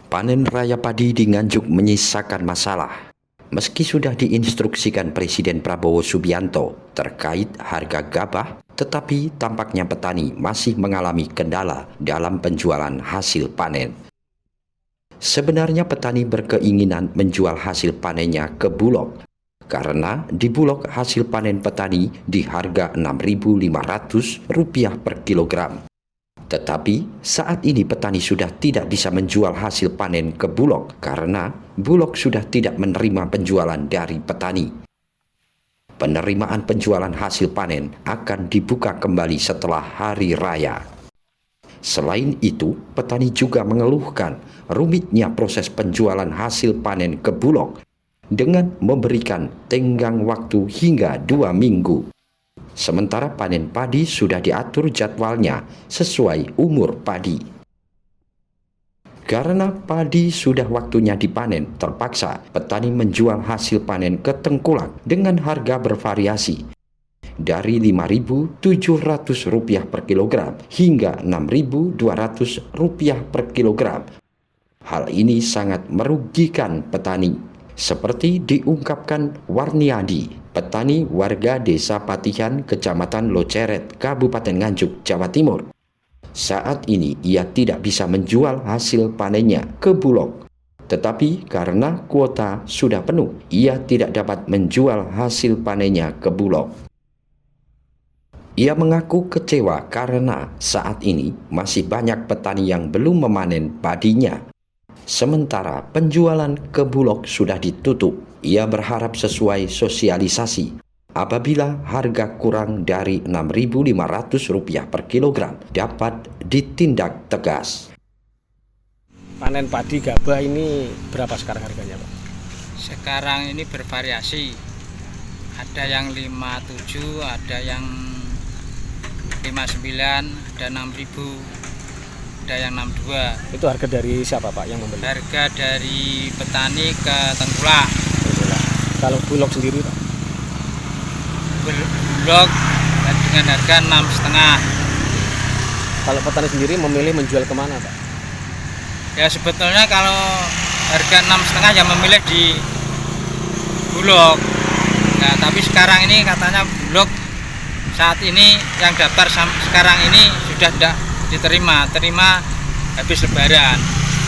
Panen raya padi di Nganjuk menyisakan masalah. Meski sudah diinstruksikan Presiden Prabowo Subianto terkait harga gabah, tetapi tampaknya petani masih mengalami kendala dalam penjualan hasil panen. Sebenarnya petani berkeinginan menjual hasil panennya ke Bulog, karena di Bulog hasil panen petani di harga Rp6.500 per kilogram. Tetapi saat ini petani sudah tidak bisa menjual hasil panen ke Bulog karena Bulog sudah tidak menerima penjualan dari petani. Penerimaan penjualan hasil panen akan dibuka kembali setelah hari raya. Selain itu, petani juga mengeluhkan rumitnya proses penjualan hasil panen ke Bulog dengan memberikan tenggang waktu hingga 2 minggu. Sementara panen padi sudah diatur jadwalnya sesuai umur padi. Karena padi sudah waktunya dipanen, terpaksa petani menjual hasil panen ke Tengkulak dengan harga bervariasi dari Rp5.700 per kilogram hingga Rp6.200 per kilogram. Hal ini sangat merugikan petani, seperti diungkapkan Warniadi, petani warga Desa Patihan, Kecamatan Loceret, Kabupaten Nganjuk, Jawa Timur. Saat ini ia tidak bisa menjual hasil panennya ke Bulog. Tetapi karena kuota sudah penuh, ia tidak dapat menjual hasil panennya ke Bulog. Ia mengaku kecewa karena saat ini masih banyak petani yang belum memanen padinya. Sementara penjualan ke Bulog sudah ditutup. Ia berharap sesuai sosialisasi. Apabila harga kurang dari Rp6.500 per kilogram dapat ditindak tegas. Panen padi gabah ini berapa sekarang harganya, Pak? Sekarang ini bervariasi. Ada yang 57, ada yang 59, ada 6.000. Ada yang 62. Itu harga dari siapa, Pak, yang membeli? Harga dari petani ke Tengkulak. Kalau Bulog sendiri, Pak? Bulog dengan harga 6,5. Kalau petani sendiri memilih menjual kemana, Pak? Ya sebetulnya kalau harga 6,5 ya memilih di Bulog. Nah, tapi sekarang ini katanya Bulog saat ini yang daftar sekarang ini sudah tidak terima habis lebaran.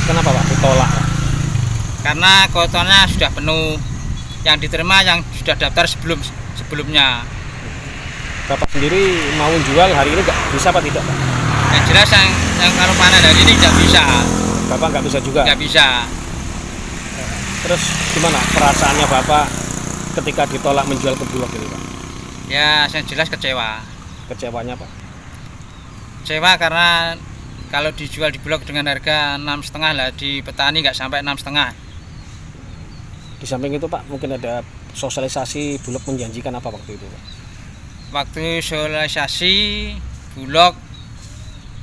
Kenapa, Pak, ditolak, Pak? Karena kuotanya sudah penuh. Yang diterima yang sudah daftar sebelumnya. Bapak sendiri mau jual hari ini nggak bisa, Pak, tidak, Pak? Yang jelas yang kalau panen hari ini tidak bisa. Bapak nggak bisa juga? Nggak bisa. Terus gimana perasaannya Bapak ketika ditolak menjual ke Bulog ini, Pak? Ya yang jelas kecewa. Kecewanya, Pak? Kecewa karena kalau dijual di Bulog dengan harga 6,5 lah, di petani nggak sampai 6,5. Di samping itu, Pak, mungkin ada sosialisasi Bulog menjanjikan apa waktu itu, Pak? Waktu sosialisasi Bulog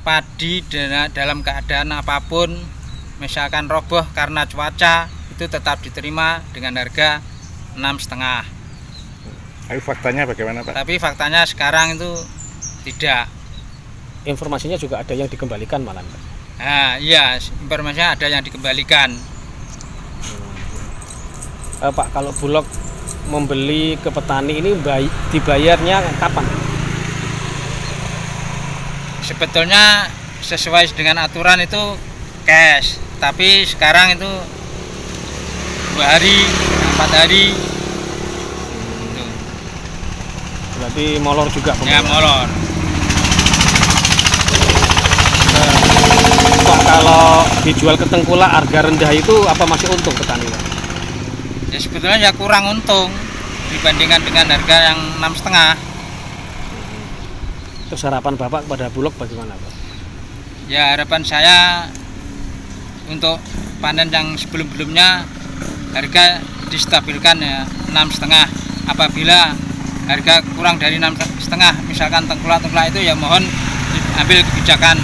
padi dalam keadaan apapun, misalkan roboh karena cuaca, itu tetap diterima dengan harga 6,5. Tapi faktanya bagaimana, Pak? Tapi faktanya sekarang itu tidak. Informasinya juga ada yang dikembalikan malah, Pak? Nah, iya, informasinya ada yang dikembalikan. Pak, kalau Bulog membeli ke petani ini dibayarnya kapan? Sebetulnya sesuai dengan aturan itu cash, tapi sekarang itu 2 hari, 4 hari. Itu. Berarti molor juga, Ya, molor. Pak, kalau dijual ke Tengkulak harga rendah itu apa masih untung petani, Pak? Ya sebetulnya ya kurang untung dibandingkan dengan harga yang 6,5. Terus harapan Bapak kepada Bulog bagaimana, Pak? Ya harapan saya untuk panen yang sebelum-sebelumnya harga distabilkan ya 6,5. Apabila harga kurang dari 6,5, misalkan Tengkulak itu ya mohon diambil kebijakan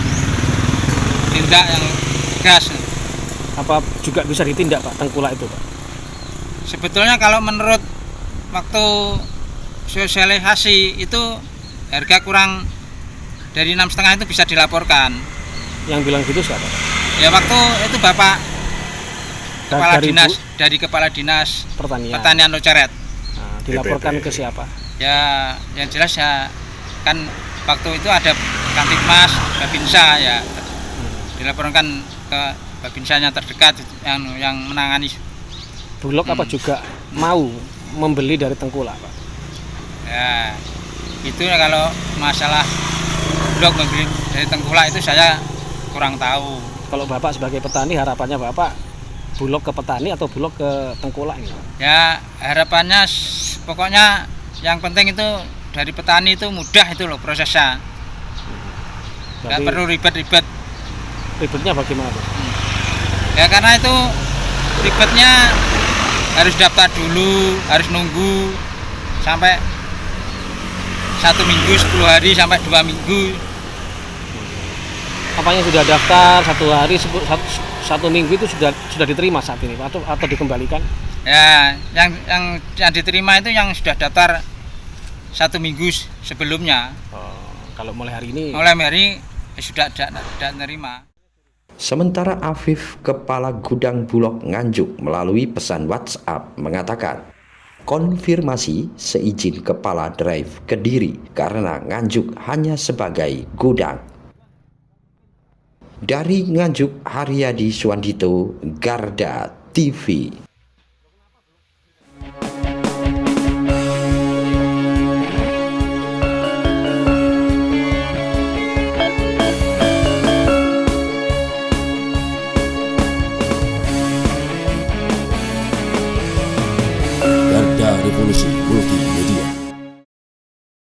tindak yang tegas. Apa juga bisa ditindak, Pak, Tengkulak itu, Pak? Sebetulnya kalau menurut waktu sosialisasi itu harga kurang dari 6,5 itu bisa dilaporkan. Yang bilang gitu siapa? Ya waktu itu Bapak dari kepala dinas pertanian Loceret. Nah, dilaporkan ke siapa? Ya yang jelas ya kan waktu itu ada Kantipmas Babinsa ya, dilaporkan ke Babinsanya terdekat yang menangani. Bulog apa juga mau membeli dari Tengkulak, Pak? Ya itu ya, kalau masalah Bulog membeli dari Tengkulak itu saya kurang tahu. Kalau Bapak sebagai petani, harapannya Bapak Bulog ke petani atau Bulog ke Tengkulak ini? Ya harapannya pokoknya yang penting itu dari petani itu mudah itu loh prosesnya, nggak perlu ribet-ribet. Ribetnya bagaimana, Pak? Ya karena itu ribetnya harus daftar dulu, harus nunggu sampai 1 minggu, 10 hari sampai 2 minggu. Apanya sudah daftar 1 hari, 1 minggu itu sudah diterima saat ini, Pak, atau dikembalikan? Ya yang diterima itu yang sudah daftar 1 minggu sebelumnya. Kalau mulai hari ini? Mulai hari sudah tidak menerima. Sementara Afif, Kepala Gudang Bulog Nganjuk melalui pesan WhatsApp mengatakan konfirmasi seizin Kepala Drive Kediri karena Nganjuk hanya sebagai gudang. Dari Nganjuk, Haryadi Suwandito, Garda TV.